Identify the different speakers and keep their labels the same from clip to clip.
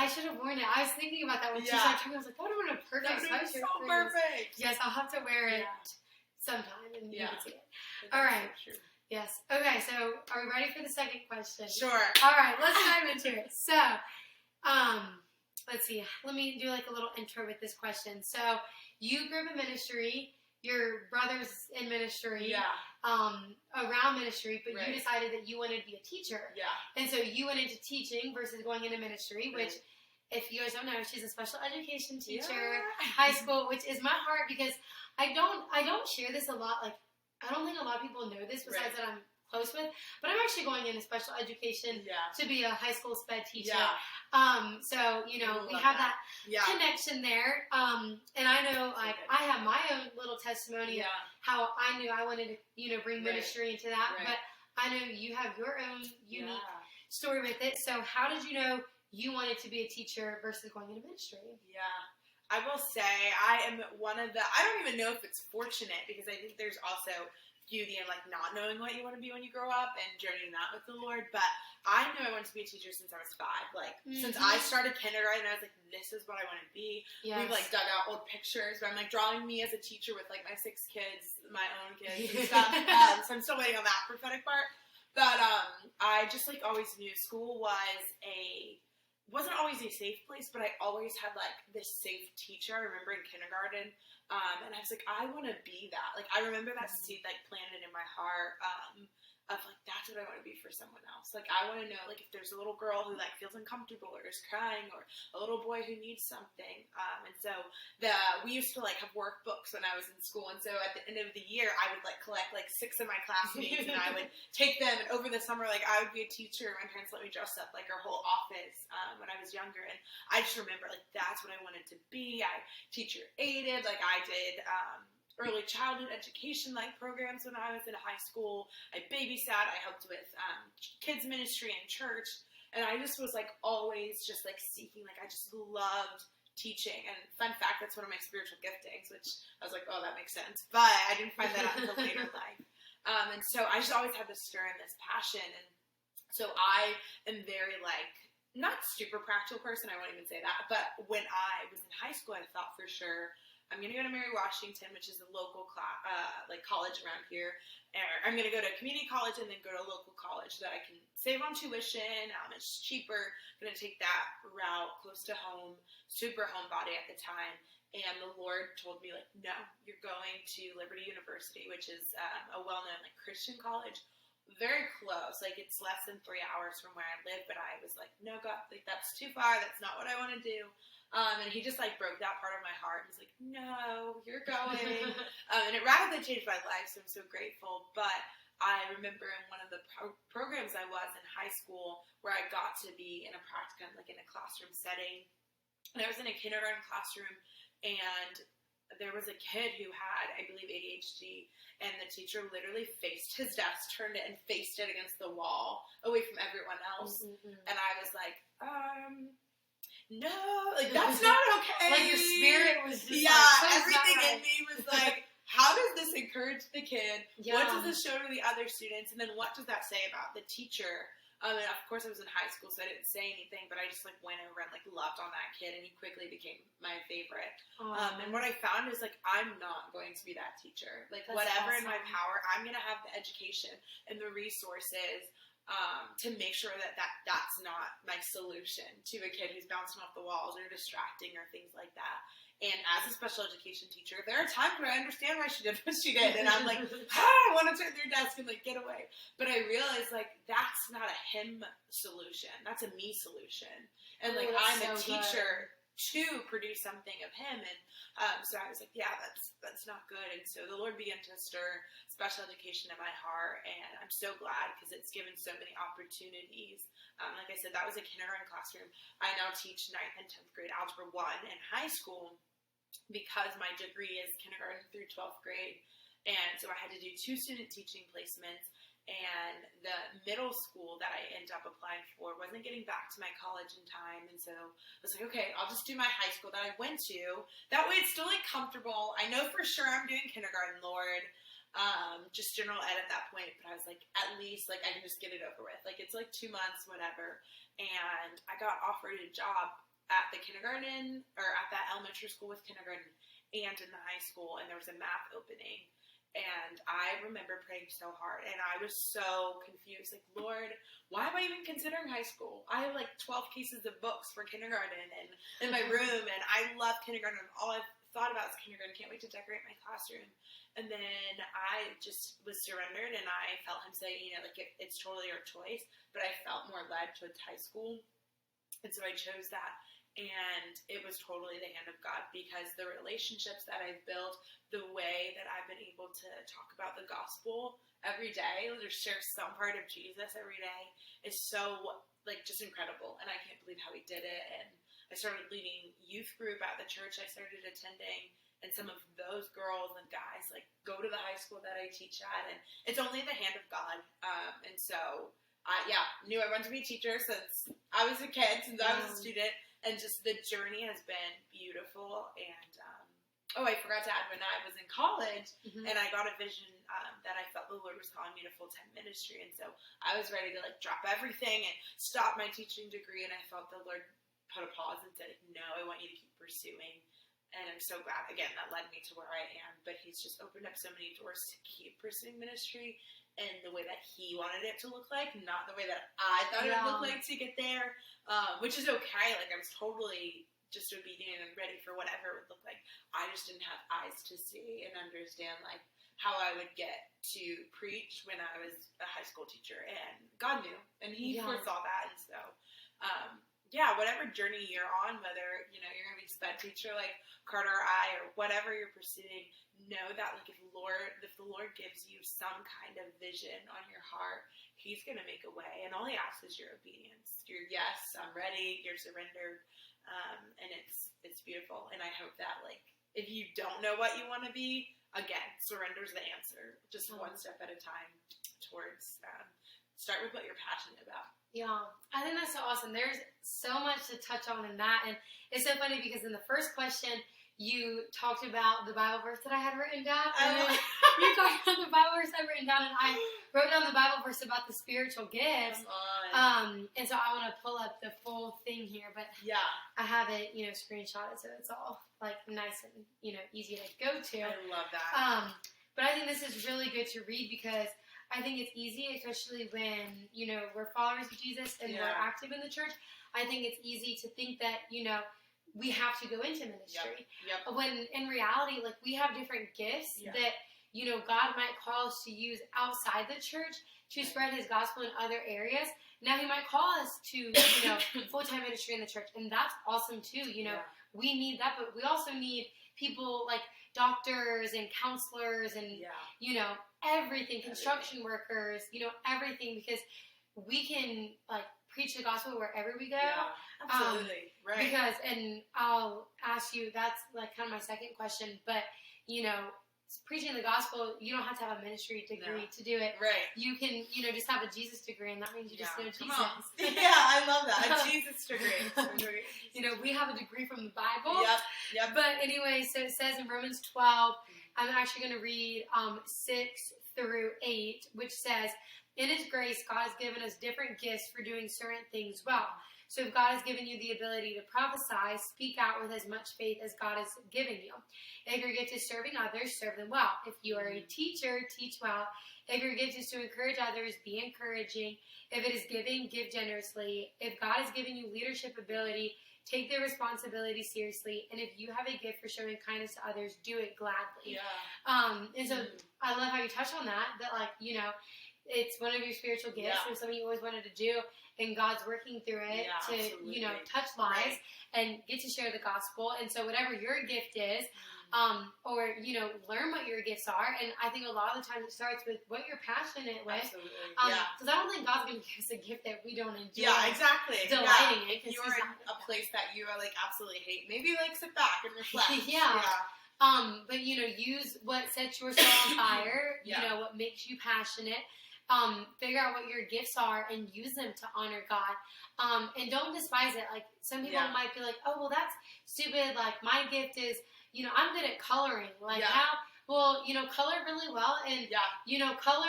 Speaker 1: I should have worn it. I was thinking about that when she started talking. I was like, that would have been a perfect sweatshirt.
Speaker 2: So perfect.
Speaker 1: Yes, I'll have to wear it sometime and you can see it.
Speaker 2: All right.
Speaker 1: So yes. Okay, so are we ready for the second question?
Speaker 2: Sure.
Speaker 1: All right, let's dive into it. So, let's see. Let me do like a little intro with this question. So, you grew up in ministry. Your brother's in ministry. Around ministry, but you decided that you wanted to be a teacher. And so you went into teaching versus going into ministry, which, if you guys don't know, she's a special education teacher, high school, which is my heart because I don't share this a lot. Like, I don't think a lot of people know this besides that I'm close with, but I'm actually going into special education to be a high school sped teacher. So, you know, we have that connection there. And I know, like, I have my own little testimony of how I knew I wanted to, you know, bring ministry into that. But I know you have your own unique story with it. So how did you know you wanted to be a teacher versus going into ministry?
Speaker 2: I will say I am one of the, I don't even know if it's fortunate because I think there's also beauty in like not knowing what you want to be when you grow up and journeying that with the Lord. But I knew I wanted to be a teacher since I was 5. Like since I started kindergarten, I was like, this is what I want to be. We've like dug out old pictures where I'm like drawing me as a teacher with like my 6 kids, my own kids and stuff. So I'm still waiting on that prophetic part. But I just like always knew school wasn't always a safe place, but I always had like this safe teacher. I remember in kindergarten, and I was like, I want to be that. Like I remember that seed like planted in my heart of like that's what I want to be for someone else. Like I want to know like if there's a little girl who like feels uncomfortable or is crying or a little boy who needs something. And so we used to like have workbooks when I was in school, and so at the end of the year I would like collect like 6 of my classmates and I would take them. And over the summer, like I would be a teacher. My parents let me dress up like our whole office when I was younger, and I just remember like that's what I wanted to be. I teacher aided, like I did. Early childhood education like programs when I was in high school. I babysat. I helped with kids ministry and church, and I just was like always just like seeking. Like I just loved teaching. And fun fact, that's one of my spiritual giftings, which I was like, oh, that makes sense. But I didn't find that out until later in life. And so I just always had this stir and this passion. And so I am very like not super practical person. I won't even say that. But when I was in high school, I thought for sure, I'm going to go to Mary Washington, which is a local like college around here. I'm going to go to a community college and then go to a local college so that I can save on tuition. It's cheaper. I'm going to take that route close to home, super homebody at the time. And the Lord told me, like, no, you're going to Liberty University, which is a well-known like Christian college. Very close. Like, it's less than 3 hours from where I live. But I was like, no, God, like that's too far. That's not what I want to do. And he just like broke that part of my heart. He was like, no, you're going. And it radically changed my life, so I'm so grateful. But I remember in one of the programs I was in high school where I got to be in a practicum, like in a classroom setting. And I was in a kindergarten classroom, and there was a kid who had, I believe, ADHD, and the teacher literally faced his desk, turned it, and faced it against the wall away from everyone else. And I was like, no, like that's not okay.
Speaker 1: Like your spirit was just
Speaker 2: everything in me was like, how does this encourage the kid? What does this show to the other students? And then what does that say about the teacher? And of course I was in high school, so I didn't say anything, but I just like went over and like loved on that kid, and he quickly became my favorite. And what I found is like, I'm not going to be that teacher. Like that's whatever in my power, I'm going to have the education and the resources to make sure that's not my solution to a kid who's bouncing off the walls or distracting or things like that. And as a special education teacher, there are times where I understand why she did what she did, and I'm like, I want to turn their desk and like get away. But I realize like that's not a him solution; that's a me solution. And like I'm a teacher to produce something of him, and so I was like, yeah, that's not good. And so the Lord began to stir special education in my heart, and I'm so glad because it's given so many opportunities. Like I said, that was a kindergarten classroom. I now teach 9th and 10th grade Algebra 1 in high school because my degree is kindergarten through 12th grade. And so I had to do 2 student teaching placements, and the middle school that I ended up applying for wasn't getting back to my college in time. And so I was like, okay, I'll just do my high school that I went to. That way it's still like comfortable. I know for sure I'm doing kindergarten, Lord. Just general ed at that point, but I was like, at least like I can just get it over with. Like it's like 2 months, whatever. And I got offered a job at the kindergarten, or at that elementary school with kindergarten and in the high school, and there was a math opening. And I remember praying so hard, and I was so confused. Like, Lord, why am I even considering high school? I have like 12 cases of books for kindergarten and in my room, and I love kindergarten. All I've thought about is kindergarten. Can't wait to decorate my classroom. And then I just was surrendered, and I felt him say, you know, like, it's totally your choice. But I felt more led towards high school, and so I chose that. And it was totally the hand of God, because the relationships that I've built, the way that I've been able to talk about the gospel every day, or share some part of Jesus every day, is so, like, just incredible. And I can't believe how he did it. And I started leading youth group at the church I started attending. And some of those girls and guys, like, go to the high school that I teach at. And it's only the hand of God. And so, knew I wanted to be a teacher since I was a kid, since I was a student. And just the journey has been beautiful. And, I forgot to add, when I was in college, and I got a vision that I felt the Lord was calling me to full-time ministry. And so I was ready to, like, drop everything and stop my teaching degree. And I felt the Lord put a pause and said, no, I want you to keep pursuing. And I'm so glad, again, that led me to where I am. But he's just opened up so many doors to keep pursuing ministry in the way that he wanted it to look like, not the way that I thought it would look like to get there, which is okay. Like, I was totally just obedient and ready for whatever it would look like. I just didn't have eyes to see and understand, like, how I would get to preach when I was a high school teacher. And God knew, and he foresaw that. And so, whatever journey you're on, whether, you know, you're going to be a sped teacher like Carter or I, or whatever you're pursuing, know that, like, if the Lord gives you some kind of vision on your heart, he's going to make a way. And all he asks is your obedience. Your yes, I'm ready, you're surrendered. And it's beautiful. And I hope that, like, if you don't know what you want to be, again, surrender's the answer. Just one step at a time towards, start with what you're passionate about.
Speaker 1: Yeah, I think that's so awesome. There's so much to touch on in that. And it's so funny because in the first question, you talked about the Bible verse that I had written down. And then you talked about the Bible verse I had written down, and I wrote down the Bible verse about the spiritual gifts. And so I want to pull up the full thing here, but I have it, you know, screenshotted, so it's all, like, nice and, you know, easy to go to.
Speaker 2: I love that.
Speaker 1: But I think this is really good to read, because I think it's easy, especially when, you know, we're followers of Jesus and we're active in the church. I think it's easy to think that, you know, we have to go into ministry. When in reality, like, we have different gifts that, you know, God might call us to use outside the church to spread his gospel in other areas. Now he might call us to, you know, full-time ministry in the church, and that's awesome too. You know, we need that, but we also need people like doctors and counselors and, you know, everything, construction workers, you know, everything, because we can, like, preach the gospel wherever we go.
Speaker 2: Absolutely. Right.
Speaker 1: Because, and I'll ask you, that's, like, kind of my second question, but, you know, preaching the gospel, you don't have to have a ministry degree to do it.
Speaker 2: Right.
Speaker 1: You can, you know, just have a Jesus degree, and that means you just know Jesus.
Speaker 2: I love that. A Jesus degree.
Speaker 1: You know, we have a degree from the Bible.
Speaker 2: Yep.
Speaker 1: But anyway, so it says in Romans 12, I'm actually going to read 6 through 8, which says, in his grace, God has given us different gifts for doing certain things well. So if God has given you the ability to prophesy, speak out with as much faith as God has given you. If your gift is serving others, serve them well. If you are a teacher, teach well. If your gift is to encourage others, be encouraging. If it is giving, give generously. If God has given you leadership ability, take their responsibility seriously. And if you have a gift for showing kindness to others, do it gladly. And so I love how you touched on that, like, you know, it's one of your spiritual gifts and something you always wanted to do, and God's working through it to, you know, touch lives and get to share the gospel. And so whatever your gift is, or, you know, learn what your gifts are. And I think a lot of the time it starts with what you're passionate with. Because I don't think God's going to give us a gift that we don't enjoy.
Speaker 2: Exactly.
Speaker 1: Delighting in.
Speaker 2: If you're in a place that you, like, absolutely hate, maybe, like, sit back and reflect.
Speaker 1: But, you know, use what sets your soul on fire, you know, what makes you passionate. Figure out what your gifts are and use them to honor God. And don't despise it. Like, some people might be like, oh, well, that's stupid. Like, my gift is, you know, I'm good at coloring. Like, how? Well, you know, color really well, and, you know, color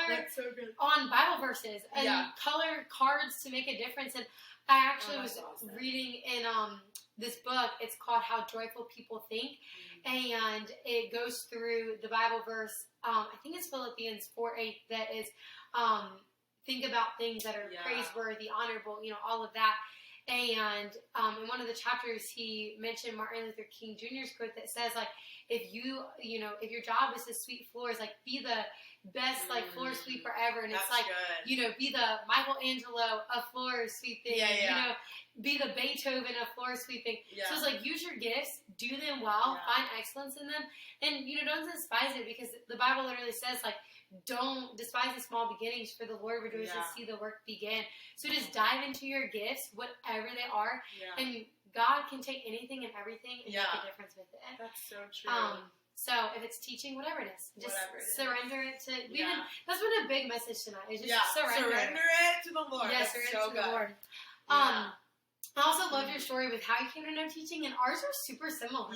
Speaker 1: on Bible verses, and color cards to make a difference. And I actually was reading in this book. It's called How Joyful People Think, and it goes through the Bible verse. I think it's Philippians 4:8 that is, think about things that are praiseworthy, honorable, all of that. And in one of the chapters, he mentioned Martin Luther King Jr.'s quote that says, like, if if your job is to sweep floors, like, be the best, like, floor sweeper ever. And it's like, good. Be the Michelangelo of floor sweeping. Be the Beethoven of floor sweeping. So it's like, use your gifts, do them well, find excellence in them, and, don't despise it, because the Bible literally says, like, don't despise the small beginnings, for the Lord rejoices to see the work begin. So just dive into your gifts, whatever they are, and God can take anything and everything and make a difference with it.
Speaker 2: That's so true.
Speaker 1: So if it's teaching, whatever it is, just surrender it to. That's been a big message tonight. Is just surrender
Speaker 2: it to the Lord.
Speaker 1: Yes, surrender to the Lord. I also loved your story with how you came to know teaching, and ours are super similar.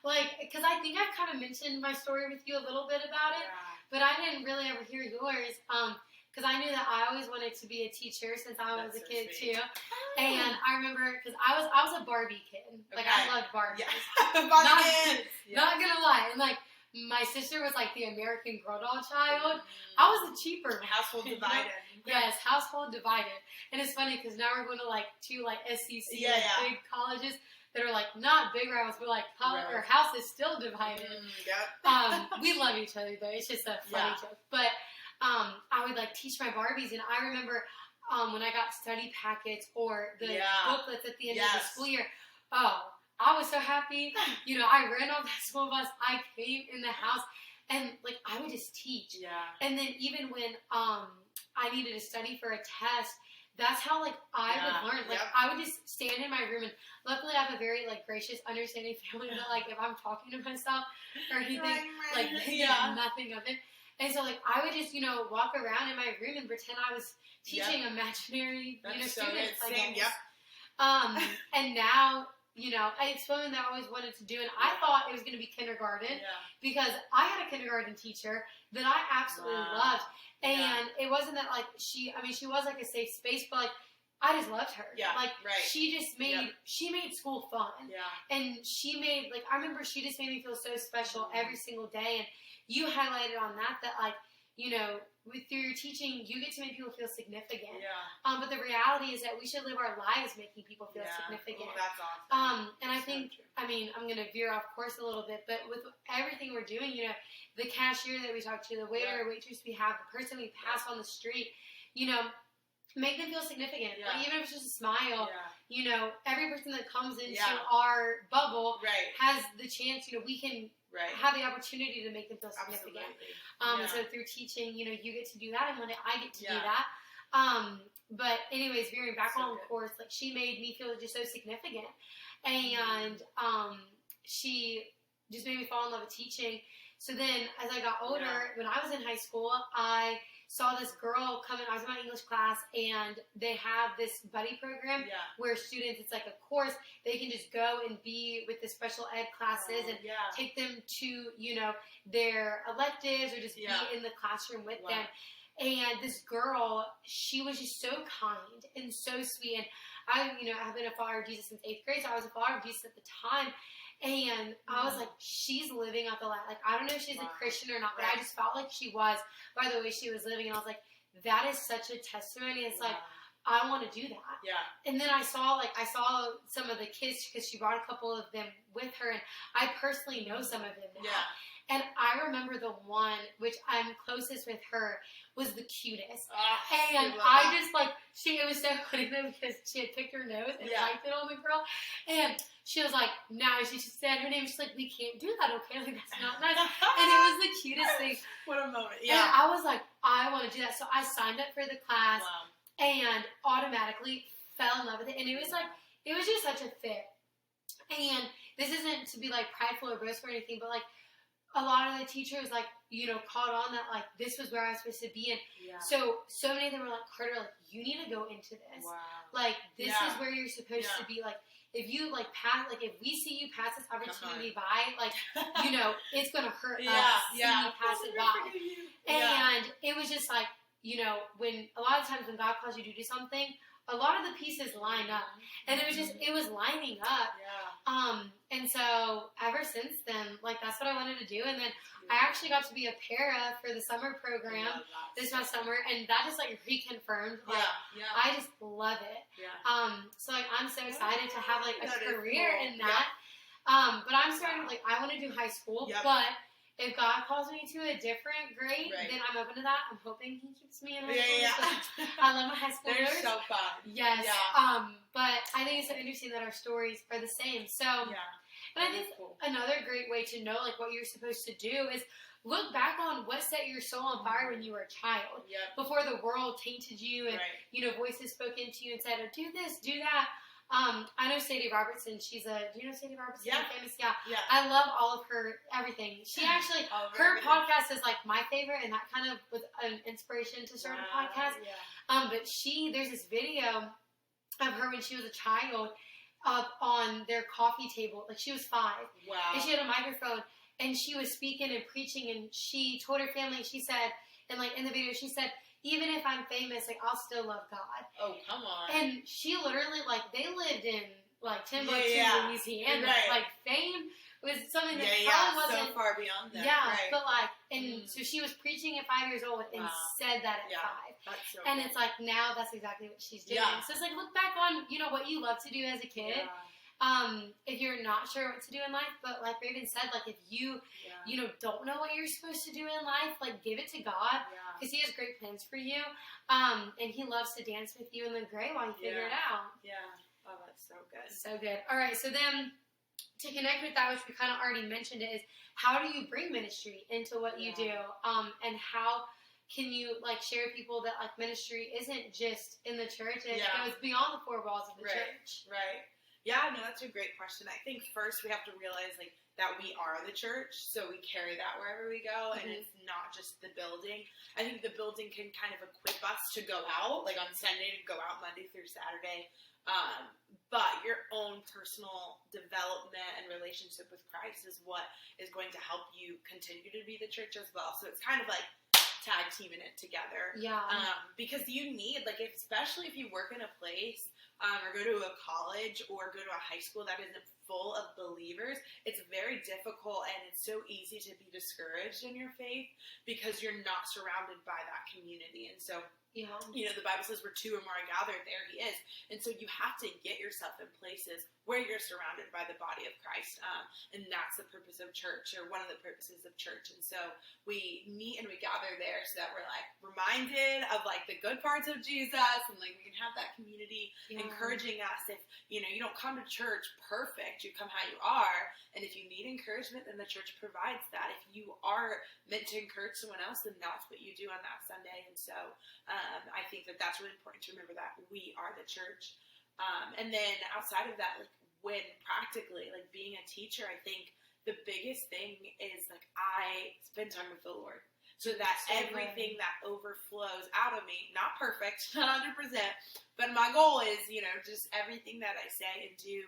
Speaker 1: Like, because I think I've kind of mentioned my story with you a little bit about it, but I didn't really ever hear yours. Because I knew that I always wanted to be a teacher since I was a kid too. And I remember, because I was a Barbie kid. Like, I loved Barbies. Not gonna lie. And like, my sister was like the American Girl doll child. I was a cheaper one.
Speaker 2: Household divided.
Speaker 1: Yes, household divided. And it's funny because now we're going to like two like SEC big colleges that are like not big rivals, but like our house is still divided. We love each other though. It's just a funny joke. But I would like teach my Barbies, and I remember when I got study packets or the booklets at the end of the school year. Oh, I was so happy. I ran off that school bus. I came in the house, and like I would just teach. And then even when I needed to study for a test, that's how like I would learn. Like I would just stand in my room, and luckily I have a very like gracious, understanding family that like if I'm talking to myself or anything, like they think nothing of it. And so like I would just walk around in my room and pretend I was teaching imaginary students. And now. It's something that I always wanted to do, and I thought it was going to be kindergarten because I had a kindergarten teacher that I absolutely loved, and it wasn't that like she was like a safe space, but like I just loved her. She just made she made school fun, and she made like I remember she just made me feel so special every single day, and you highlighted on that like through your teaching, you get to make people feel significant. But the reality is that we should live our lives making people feel significant.
Speaker 2: That's awesome.
Speaker 1: And I think, I'm going to veer off course a little bit, but with everything we're doing, the cashier that we talk to, the waiter or waitress we have, the person we pass on the street, make them feel significant. Like, even if it's just a smile, every person that comes into our bubble has the chance, we can have the opportunity to make them feel significant. So through teaching, you get to do that, and one day I get to do that. But anyways, veering back on course, like she made me feel just so significant, and she just made me fall in love with teaching. So then, as I got older, when I was in high school, I saw this girl come in. I was in my English class, and they have this buddy program where students, it's like a course, they can just go and be with the special ed classes and take them to, their electives or just be in the classroom with them. And this girl, she was just so kind and so sweet. And I, have been a follower of Jesus since 8th grade, so I was a follower of Jesus at the time. And I was like, she's living out the life. Like, I don't know if she's a Christian or not, but I just felt like she was by the way she was living. And I was like, that is such a testimony. It's like, I want to do that. And then I saw some of the kids because she brought a couple of them with her, and I personally know some of them now. And I remember the one, which I'm closest with her, was the cutest. And I just it was so funny though because she had picked her nose and liked it on the girl. And she was like, no, she just said her name. She's like, we can't do that, okay? Like, that's not nice. And it was the cutest thing.
Speaker 2: What a moment.
Speaker 1: And I was like, I want to do that. So I signed up for the class and automatically fell in love with it. And it was like, it was just such a fit. And this isn't to be like prideful or boastful or anything, but like, a lot of the teachers, like, caught on that, like, this was where I was supposed to be. And so many of them were like, Carter, like, you need to go into this. Like, this is where you're supposed to be. Like, if you, like, pass, like, if we see you pass this opportunity by, like, it's going to hurt us see you pass it by. And it was just like, when, a lot of times when God calls you to do something, a lot of the pieces line up. And it was lining up.
Speaker 2: Yeah.
Speaker 1: And so ever since then, like, that's what I wanted to do. And then I actually got to be a para for the summer program this past summer, and that just, like, reconfirmed. Like, I just love it.
Speaker 2: Yeah.
Speaker 1: So, like, I'm so excited to have, like, a career in
Speaker 2: cool.
Speaker 1: that. But I'm starting, like, I want to do high school, but if God calls me to a different grade, then I'm open to that. I'm hoping He keeps me in high school. I love my high school.
Speaker 2: They're so fun.
Speaker 1: Yes. Yeah. But I think it's so interesting that our stories are the same. So, and I think another great way to know, like, what you're supposed to do is look back on what set your soul on fire when you were a child. Before the world tainted you and, you know, voices spoke into you and said, oh, do this, do that. I know Sadie Robertson. Do you know Sadie Robertson?
Speaker 2: Yeah.
Speaker 1: Famous? Yeah. I love all of her, everything. She actually, her podcast is, like, my favorite, and that kind of was an inspiration to start a podcast. But there's this video of her when she was a child up on their coffee table. Like, she was 5.
Speaker 2: Wow.
Speaker 1: And she had a microphone, and she was speaking and preaching, and she told her family, she said, and, like, in the video, she said, even if I'm famous, like, I'll still love God.
Speaker 2: Oh, come on.
Speaker 1: And she literally, like, they lived in, like, Timbuktu, Louisiana. Like, fame was something that probably wasn't
Speaker 2: so far beyond that.
Speaker 1: But, like, and so she was preaching at 5 years old and said that at 5.
Speaker 2: That's so
Speaker 1: and
Speaker 2: cool.
Speaker 1: it's like, now that's exactly what she's doing. So it's like, look back on, you know, what you love to do as a kid. If you're not sure what to do in life, but like Raven said, like, if you, you know, don't know what you're supposed to do in life, like, give it to God, because He has great plans for you, and He loves to dance with you in the gray while you figure it out.
Speaker 2: Oh, that's so good.
Speaker 1: So good. All right, so then, to connect with that, which we kind of already mentioned, is how do you bring ministry into what you do, and how can you, like, share with people that, like, ministry isn't just in the church, it goes beyond the 4 walls of the church.
Speaker 2: Yeah, no, that's a great question. I think first we have to realize, like, that we are the church, so we carry that wherever we go, and it's not just the building. I think the building can kind of equip us to go out, like on Sunday, to go out Monday through Saturday, but your own personal development and relationship with Christ is what is going to help you continue to be the church as well. So it's kind of like tag teaming it together. Because you need, like, especially if you work in a place, or go to a college or go to a high school that isn't full of believers, it's very difficult and it's so easy to be discouraged in your faith because you're not surrounded by that community. And so, you know, the Bible says where 2 or more are gathered, there He is. And so you have to get yourself in places where you're surrounded by the body of Christ. And that's the purpose of church, or one of the purposes of church. And so we meet and we gather there so that we're, like, reminded of, like, the good parts of Jesus, and, like, we can have that community encouraging us. If, you know, you don't come to church perfect, you come how you are. And if you need encouragement, then the church provides that. If you are meant to encourage someone else, then that's what you do on that Sunday. And so I think that that's really important to remember, that we are the church. And then outside of that, like, when practically, like, being a teacher, I think the biggest thing is, like, I spend time with the Lord. So that everything that overflows out of me, not perfect, not 100%, but my goal is, you know, just everything that I say and do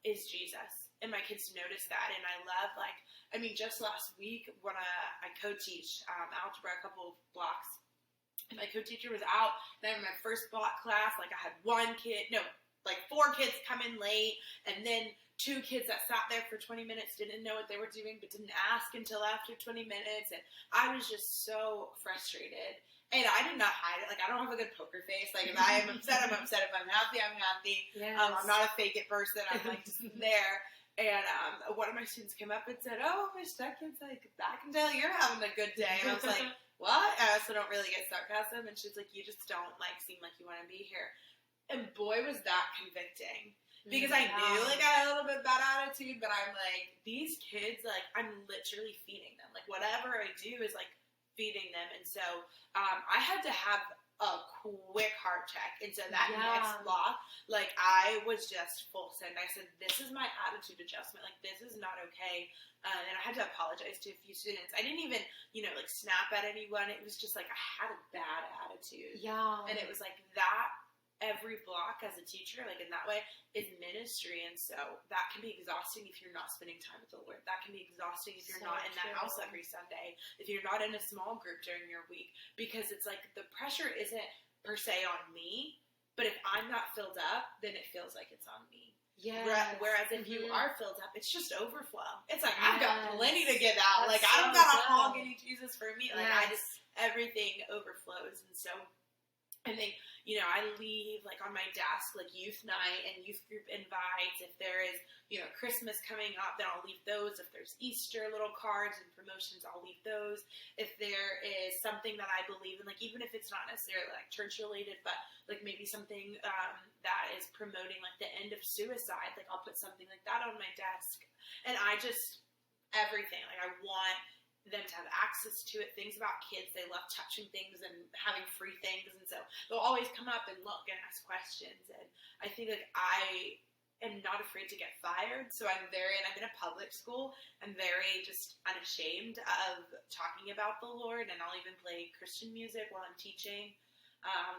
Speaker 2: is Jesus. And my kids notice that. And I love, like, I mean, just last week when I co-teach algebra, a couple of blocks, and my co-teacher was out, and I had my first block class, like, I had 4 kids come in late, and then 2 kids that sat there for 20 minutes, didn't know what they were doing, but didn't ask until after 20 minutes, and I was just so frustrated. And I did not hide it. Like, I don't have a good poker face. Like, if I am upset, I'm upset. If I'm happy, I'm happy. I'm not a fake it person. I'm, like, just there. And one of my students came up and said, "Oh, Miss Judkins, like, I can tell you're having a good day." And I was like, "What?" I also don't really get sarcasm. And she's like, "You just don't, like, seem like you want to be here." And boy, was that convicting. Because I knew, like, I had a little bit bad attitude, but I'm like, these kids, like, I'm literally feeding them. Like, whatever I do is, like, feeding them. And so I had to have a quick heart check. And so that next block, like, I was just full send. I said, this is my attitude adjustment. Like, this is not okay. And I had to apologize to a few students. I didn't even, you know, like, snap at anyone. It was just like, I had a bad attitude. And it was like that. Every block as a teacher, like, in that way, is ministry. And so that can be exhausting if you're not spending time with the Lord. That can be exhausting if you're not in that house every Sunday, if you're not in a small group during your week, because it's like the pressure isn't per se on me. But if I'm not filled up, then it feels like it's on me.
Speaker 1: Yes.
Speaker 2: Whereas if you are filled up, it's just overflow. It's like,
Speaker 1: yes.
Speaker 2: I've got plenty to give out.
Speaker 1: That's
Speaker 2: like, I don't
Speaker 1: so
Speaker 2: got to
Speaker 1: good.
Speaker 2: hog any Jesus for me. Like,
Speaker 1: yes.
Speaker 2: everything overflows. And so I think, you know, I leave, like, on my desk, like, youth night and youth group invites. If there is, you know, Christmas coming up, then I'll leave those. If there's Easter little cards and promotions, I'll leave those. If there is something that I believe in, like, even if it's not necessarily, like, church-related, but, like, maybe something that is promoting, like, the end of suicide, like, I'll put something like that on my desk. And I just, everything. Like, I want them to have access to it. Things about kids, they love touching things and having free things, and so they'll always come up and look and ask questions. And I think, like, I am not afraid to get fired, so I'm in a public school. I'm very just unashamed of talking about the Lord, and I'll even play Christian music while I'm teaching,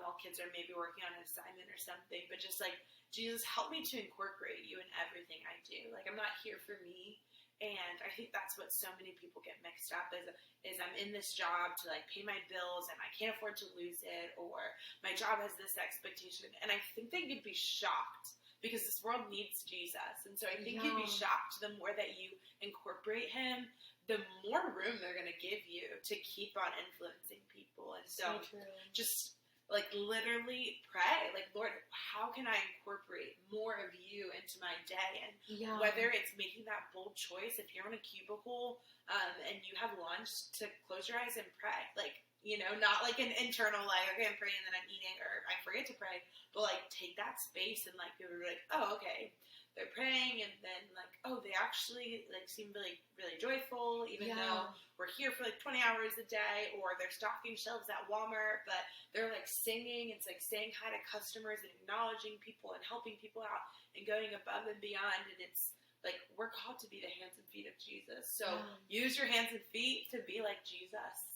Speaker 2: while kids are maybe working on an assignment or something. But just like, Jesus, help me to incorporate you in everything I do. Like, I'm not here for me. And I think that's what so many people get mixed up is I'm in this job to, like, pay my bills and I can't afford to lose it, or my job has this expectation. And I think they could be shocked because this world needs Jesus. And so I think you'd be shocked the more that you incorporate him, the more room they're going to give you to keep on influencing people. And so just, like, literally pray, like, Lord, how can I incorporate more of you into my day? And whether it's making that bold choice, if you're in a cubicle and you have lunch, to close your eyes and pray. Like, you know, not like an internal, like, okay, I'm praying and then I'm eating, or I forget to pray, but, like, take that space and, like, people are like, oh, okay, they're praying, and then, like, oh, they actually, like, seem really, really joyful, even though we're here for, like, 20 hours a day, or they're stocking shelves at Walmart, but they're, like, singing. It's, like, saying hi to customers and acknowledging people and helping people out and going above and beyond. And it's, like, we're called to be the hands and feet of Jesus. So use your hands and feet to be like Jesus,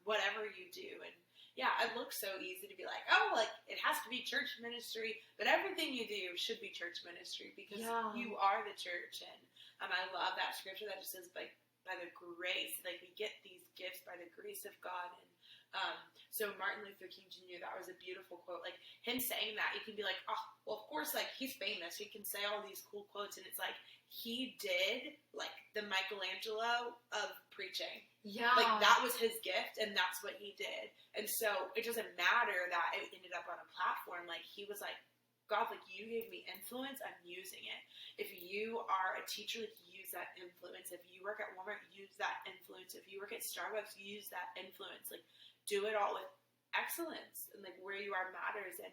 Speaker 2: whatever you do. And it looks so easy to be like, oh, like, it has to be church ministry, but everything you do should be church ministry because you are the church. And I love that scripture that just says, by the grace, like, we get these gifts by the grace of God. And so Martin Luther King Jr., that was a beautiful quote. Like, him saying that, you can be like, oh, well, of course, like, he's famous, he can say all these cool quotes, and it's like, he did, like, the Michelangelo of preaching. Like, that was his gift, and that's what he did. And so it doesn't matter that it ended up on a platform. Like, he was like, God, like, you gave me influence, I'm using it. If you are a teacher, like, use that influence. If you work at Walmart, use that influence. If you work at Starbucks, use that influence. Like, do it all with excellence, and, like, where you are matters. And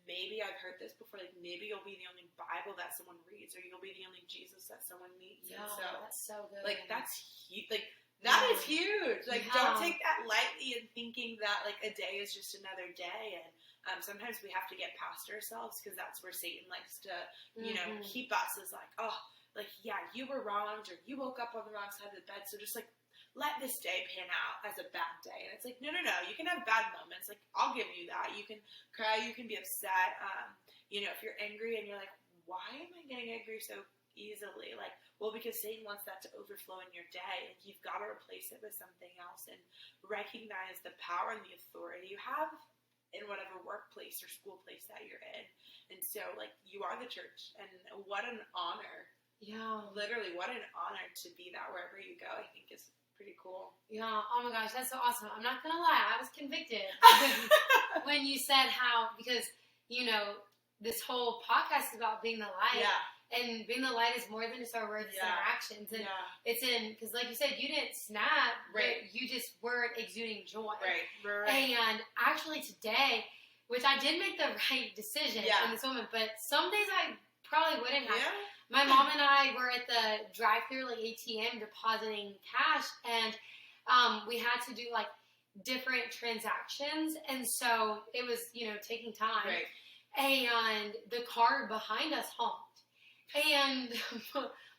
Speaker 2: maybe I've heard this before, like, maybe you'll be the only Bible that someone reads, or you'll be the only Jesus that someone meets.
Speaker 1: Yeah,
Speaker 2: and so,
Speaker 1: that's so good.
Speaker 2: Like, that's huge. Like, that is huge. Like, don't take that lightly and thinking that, like, a day is just another day. And sometimes we have to get past ourselves, because that's where Satan likes to, you know, keep us as like, oh, like, yeah, you were wronged, or you woke up on the wrong side of the bed, so just, like, let this day pan out as a bad day. And it's like, no, you can have bad moments. Like, I'll give you that. You can cry, you can be upset. You know, if you're angry and you're like, why am I getting angry so easily? Like, well, because Satan wants that to overflow in your day, and you've got to replace it with something else and recognize the power and the authority you have in whatever workplace or school place that you're in. And so, like, you are the church, and what an honor.
Speaker 1: Yeah.
Speaker 2: Literally, what an honor to be that wherever you go, I think is pretty cool.
Speaker 1: Yeah. Oh my gosh, that's so awesome. I'm not gonna lie, I was convicted when you said how, because, you know, this whole podcast is about being the light. Yeah. And being the light is more than just our words, it's in our actions. And it's in, because like you said, you didn't snap, but you just weren't exuding joy. Right. And actually today, which I did make the right decision in this moment, but some days I probably wouldn't have. Yeah. My mom and I were at the drive-thru, like, ATM, depositing cash, and we had to do, like, different transactions, and so it was, you know, taking time. Right. And the car behind us honked. And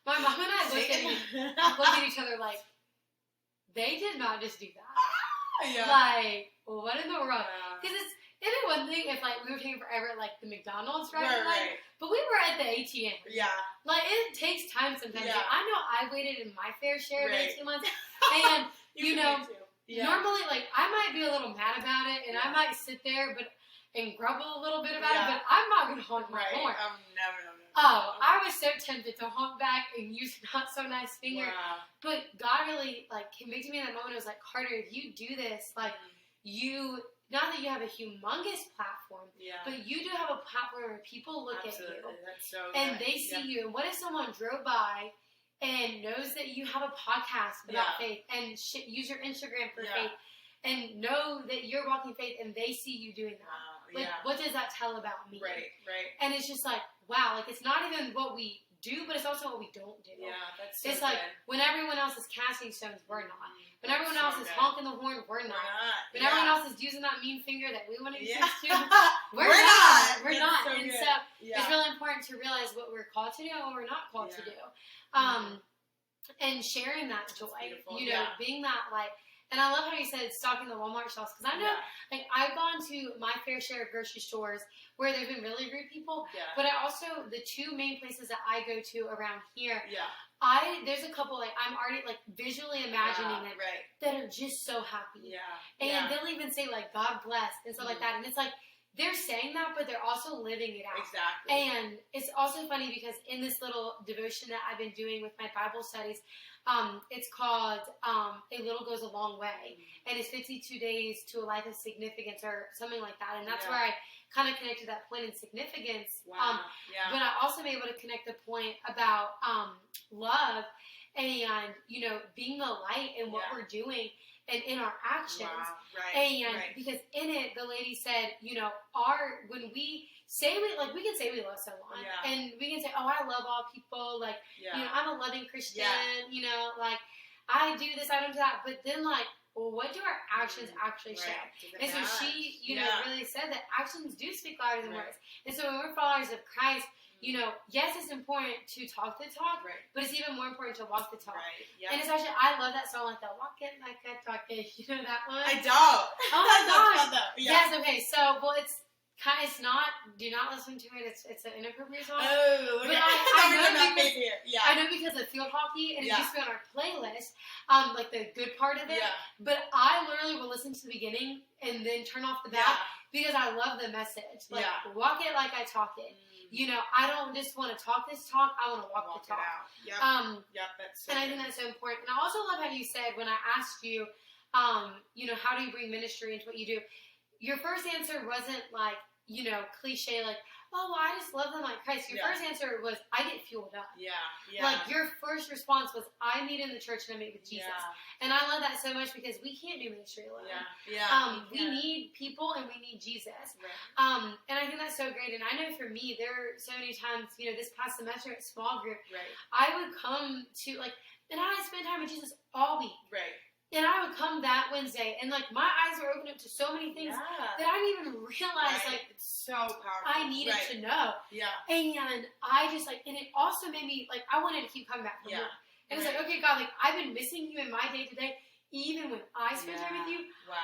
Speaker 1: my mom and I looked at each other like, they did not just do that. Yeah. Like, what in the world? Because it'd be one thing if, like, we were taking forever at, like, the McDonald's right. But we were at the ATM. Yeah. Like, it takes time sometimes. Yeah. Like, I know I waited in my fair share of 18 months. And, you know, normally, like, I might be a little mad about it, and I might sit there, but and grumble a little bit about
Speaker 2: Yeah.
Speaker 1: it, but I'm not going to honk my horn.
Speaker 2: No.
Speaker 1: Oh, I was so tempted to honk back and use not so nice finger.
Speaker 2: Wow.
Speaker 1: But God really, like, convicted me in that moment. It was like, Carter, if you do this, like, you, not that you have a humongous platform, but you do have a platform where people look
Speaker 2: Absolutely.
Speaker 1: at you.
Speaker 2: That's so
Speaker 1: and
Speaker 2: good.
Speaker 1: they see you. And what if someone drove by and knows that you have a podcast about faith and use your Instagram for faith and know that you're walking faith and they see you doing that? Like, what does that tell about me?
Speaker 2: Right.
Speaker 1: And it's just like, wow, like, it's not even what we do, but it's also what we don't do.
Speaker 2: Yeah, that's so
Speaker 1: It's like, when everyone else is casting stones, we're not. When
Speaker 2: That's
Speaker 1: everyone else
Speaker 2: so
Speaker 1: is
Speaker 2: good.
Speaker 1: honking the horn, we're not. When everyone else is using that mean finger that we want to use too, we're not. We're
Speaker 2: That's
Speaker 1: not.
Speaker 2: So
Speaker 1: and
Speaker 2: good.
Speaker 1: so it's really important to realize what we're called to do and what we're not called to do. And sharing that joy, you know, being that light. And I love how you said stocking the Walmart shelves, because I know, like, I've gone to my fair share of grocery stores where there've been really rude people, but I also, the two main places that I go to around here, there's a couple, like, I'm already, like, visually imagining it, that are just so happy. And they'll even say, like, God bless, and stuff like that. And it's like, they're saying that, but they're also living it out.
Speaker 2: Exactly.
Speaker 1: And it's also funny because in this little devotion that I've been doing with my Bible studies, it's called A Little Goes a Long Way. And it's 52 days to a life of significance or something like that. And that's where I kind of connected that point in significance.
Speaker 2: Wow.
Speaker 1: But I also am able to connect the point about love and, you know, being the light in what we're doing and in our actions. Because in it, the lady said, you know, when we say we can say we love someone, and we can say, oh, I love all people, like, you know, I'm a loving Christian, you know, like, I do this, I don't do that, but then, like, well, what do our actions actually show? And so she, you know, really said that actions do speak louder than words. And so when we're followers of Christ, you know, yes, it's important to talk the talk, but it's even more important to walk the talk. And especially, I love that song, like the walk it like I talk it. You know that one?
Speaker 2: I don't.
Speaker 1: Oh my gosh.
Speaker 2: Yes,
Speaker 1: okay. So, well, it's not, do not listen to it. It's an inappropriate song.
Speaker 2: Oh, okay.
Speaker 1: But I know because of field hockey, and it used to be on our playlist, like the good part of it. But I literally will listen to the beginning and then turn off the back because I love the message. Like, walk it like I talk it. You know, I don't just want to talk this talk, I want to walk the talk.
Speaker 2: That's so
Speaker 1: and I think that's so important. And I also love how you said, when I asked you, you know, how do you bring ministry into what you do? Your first answer wasn't like, you know, cliche, like, oh, well, I just love them like Christ. Your first answer was, I get fueled up. Like, your first response was, I meet in the church and I meet with Jesus. And I love that so much because we can't do ministry alone. We need people and we need Jesus. And I think that's so great. And I know for me, there are so many times, you know, this past semester at small group, I would come to, like, and I spend time with Jesus all week. And I would come that Wednesday, and, like, my eyes were opened up to so many things that I didn't even realize, like,
Speaker 2: it's so powerful.
Speaker 1: I needed to know. And I just, like, and it also made me, like, I wanted to keep coming back from work. And it's like, okay, God, like, I've been missing you in my day-to-day, even when I spend time with you.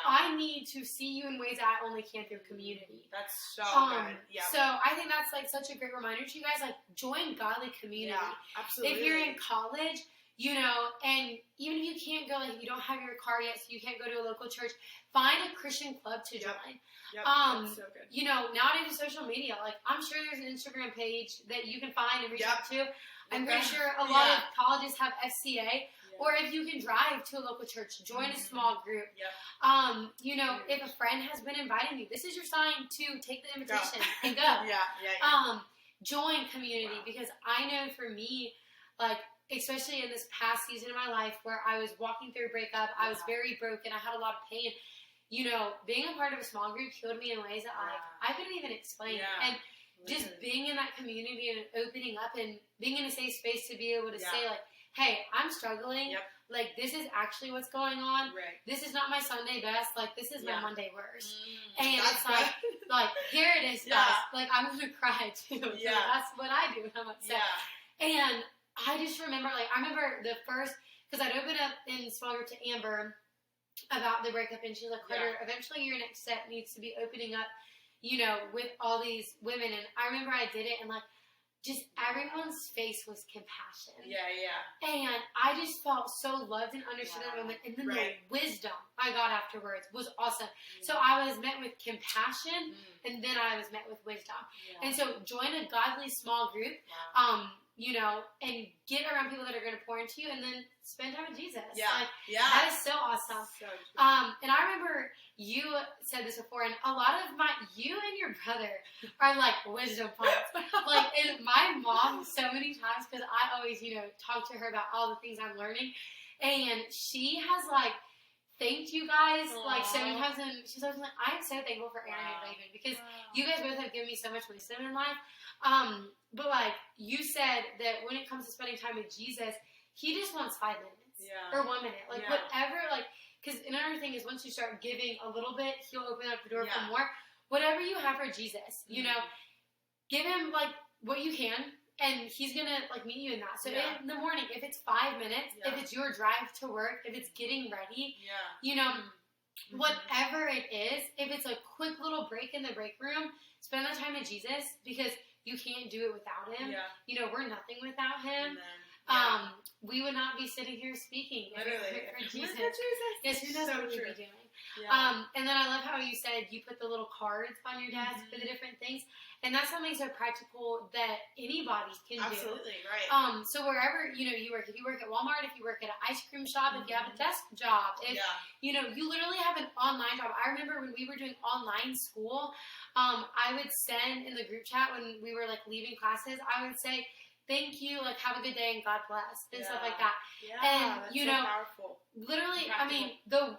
Speaker 1: I need to see you in ways that I only can through community.
Speaker 2: That's so good.
Speaker 1: So I think that's, like, such a great reminder to you guys, like, join godly community.
Speaker 2: Absolutely.
Speaker 1: If you're in college, you know, and even if you can't go, like, if you don't have your car yet, so you can't go to a local church, find a Christian club to join.
Speaker 2: That's so good.
Speaker 1: You know, nowadays with social media, like, I'm sure there's an Instagram page that you can find and reach out to. I'm pretty sure a lot of colleges have FCA, or if you can drive to a local church, join a small group. You know, if a friend has been inviting you, this is your sign to take the invitation and go. Join community, because I know for me, like, especially in this past season of my life where I was walking through a breakup, I was very broken, I had a lot of pain. You know, being a part of a small group healed me in ways that I couldn't even explain. And just being in that community and opening up and being in a safe space to be able to say, like, hey, I'm struggling. Like, this is actually what's going on. This is not my Sunday best. Like, this is my Monday worst. And it's like, here it is, guys. Like, I'm going to cry too. So that's what I do when I'm upset. And I just remember, like, I remember the first, because I'd opened up in small group to Amber about the breakup, and she's like, Carter, eventually your next step needs to be opening up, you know, with all these women. And I remember I did it, and, like, just everyone's face was compassion.
Speaker 2: Yeah.
Speaker 1: And I just felt so loved and understood in that moment. And then the wisdom I got afterwards was awesome. So I was met with compassion, and then I was met with wisdom. Yeah. And so join a godly small group, you know, and get around people that are going to pour into you, and then spend time with Jesus.
Speaker 2: Yeah.
Speaker 1: That is so awesome.
Speaker 2: So
Speaker 1: and I remember you said this before, and a lot of you and your brother are like wisdom points. Like, and my mom so many times, because I always, you know, talk to her about all the things I'm learning, and she has like thanked you guys like so many times, and she's always like, I'm so thankful for Aaron and Raven, because you guys both have given me so much wisdom in life. But like you said that when it comes to spending time with Jesus, he just wants 5 minutes or 1 minute, like whatever, like, because another thing is once you start giving a little bit, he'll open up the door for more. Whatever you have for Jesus, you know, give him like what you can, and he's gonna like meet you in that. So in the morning, if it's 5 minutes, if it's your drive to work, if it's getting ready, you know, whatever it is, if it's a quick little break in the break room, spend that time with Jesus, because you can't do it without him. You know, we're nothing without him. We would not be sitting here speaking if it weren't for Jesus. Yes, who knows what we'd be doing. And then I love how you said you put the little cards on your desk for the different things, and that's something so practical that anybody can do.
Speaker 2: Absolutely, right.
Speaker 1: So wherever, you know, you work, if you work at Walmart, if you work at an ice cream shop, if you have a desk job, if you know, you literally have an online job. I remember when we were doing online school, I would send in the group chat when we were like leaving classes, I would say, thank you, like, have a good day and God bless, and stuff like that. And
Speaker 2: that's
Speaker 1: you
Speaker 2: so
Speaker 1: know,
Speaker 2: powerful.
Speaker 1: Literally, I mean, the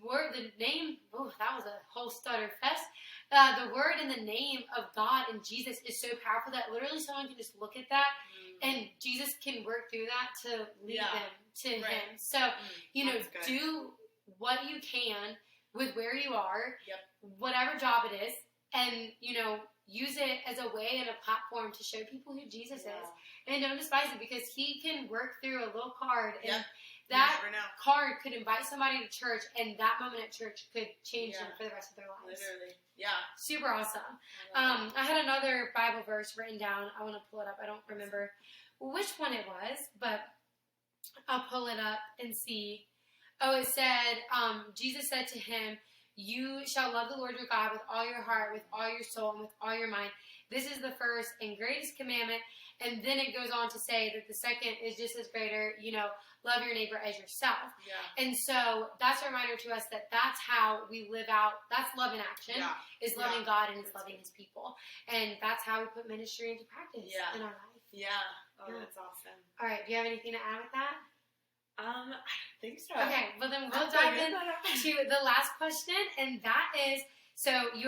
Speaker 1: word, the name, that was a whole stutter fest. The word and the name of God and Jesus is so powerful that literally someone can just look at that, and Jesus can work through that to lead them to him. So, you know, do what you can with where you are, whatever job it is, and, you know, use it as a way and a platform to show people who Jesus is. And don't despise it, because he can work through a little card, and that card could invite somebody to church, and that moment at church could change them for the rest of their lives.
Speaker 2: Literally.
Speaker 1: Super awesome. I had another Bible verse written down. I want to pull it up. I don't remember which one it was, but I'll pull it up and see. Oh, it said, Jesus said to him, you shall love the Lord your God with all your heart, with all your soul, and with all your mind. This is the first and greatest commandment. And then it goes on to say that the second is just as greater, you know, love your neighbor as yourself. And so that's a reminder to us that that's how we live out, that's love in action, is loving God and is loving his people. And that's how we put ministry into practice in our life.
Speaker 2: Oh, that's awesome.
Speaker 1: All right, do you have anything to add with that?
Speaker 2: I think so.
Speaker 1: Okay, well then we'll dive into the last question, and that is, so you